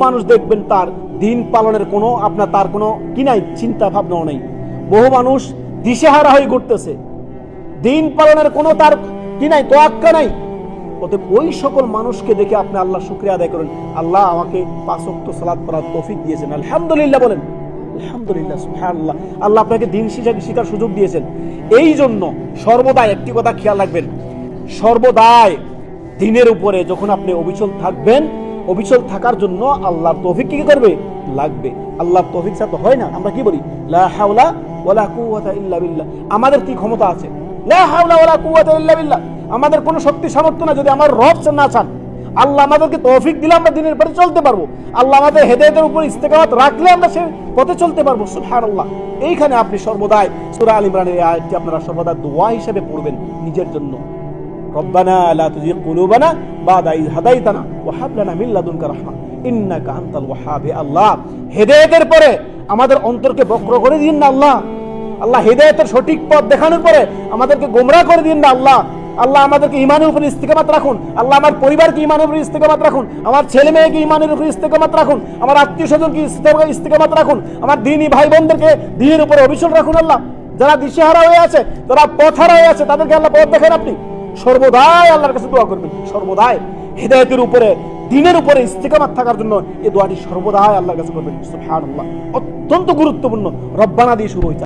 মানুষ দেখবেন তার দিন পালনের কোনো তার কোনো কি নাই, চিন্তা ভাবনাও নেই। বহু মানুষ দিশেহারা হয়ে ঘুরতেছে, দিন পালনের কোনো তার কি নাই, তোয়াক্কা নাই। অতএব ওই সকল মানুষকে দেখে আপনি আল্লাহ শুকরিয়া আদায় করেন, আল্লাহ আমাকে 5 ওয়াক্ত সালাত পড়ার তৌফিক দিয়েছেন, আলহামদুলিল্লাহ বলেন, আলহামদুলিল্লাহ, সুবহানাল্লাহ, আল্লাহ আপনাকে দিন শিখার সুযোগ দিয়েছেন। এই জন্য সর্বদাই একটি কথা খেয়াল রাখবেন, সর্বদাই দিনের উপরে যখন আপনি অবিচল থাকবেন, অবিচল থাকার জন্য আল্লাহর তৌফিক কি করবে, লাগবে। আল্লাহর তৌফিক ছাড়া তো হয় না। আমরা কি বলি, লা হাওলা ওয়ালা কুওয়াতা ইল্লা বিল্লাহ, আমাদের কি ক্ষমতা আছে, লা হাওলা ওয়ালা কুওয়াতা ইল্লা বিল্লাহ, আমাদের কোনো শক্তি সামর্থ্য না, যদি আমার রব না চান। আল্লাহ আমাদেরকে তৌফিক দিলে আমরা দিনের পরে চলতে পারবো, আল্লাহ আমাদের হেদায়েতের উপর ইস্তেকামাত রাখলে আমরা সে পথে চলতে পারবো। সুবহানাল্লাহ। এইখানে আপনি সর্বদাই সূরা আল ইমরানের এই আয়াতটি আপনারা সর্বদা দোয়া হিসেবে পড়বেন নিজের জন্য। রব্বানা লা তুযিগ কুলুবানা বাদা ইয হাদাইতানা ওয়া হাব লানা মিন লাদুনকা রাহমা ইন্নাকা আনতাল ওয়াহ্হাব। আল্লাহ, হেদায়েতের পরে আমাদের অন্তরকে বক্র করে দিন না আল্লাহ। আল্লাহ, হেদায়েতের সঠিক পথ দেখানোর পরে আমাদেরকে গোমরাহ করে দিন না আল্লাহ। আল্লাহ, আমাদেরকে ঈমানের উপর ইস্তেকামাত রাখুন। আল্লাহ, আমার পরিবারকে ঈমানের উপর ইস্তেকামাত রাখুন, আমার ছেলে মেয়েকে ঈমানের উপর ইস্তেকামাত রাখুন, আমার আত্মীয় স্বজনকে ইস্তেকামাত রাখুন, আমার দ্বীনী ভাই বোনদেরকে দ্বীনের উপর অবিচল রাখুন। আল্লাহ, যারা দিশেহারা হয়ে আছে, যারা পথহারা হয়ে আছে, তাদেরকে আল্লাহ পথ দেখান। আপনি সর্বদাই আল্লাহর কাছে দোয়া করবেন, সর্বদাই হিদায়াতের উপরে, দ্বীনের উপরে ইস্তেকামাত থাকার জন্য এই দোয়াটি সর্বদাই আল্লাহর কাছে করবেন। সুবহানাল্লাহ, অত্যন্ত গুরুত্বপূর্ণ। রব্বানা দিয়ে শুরু হইছে।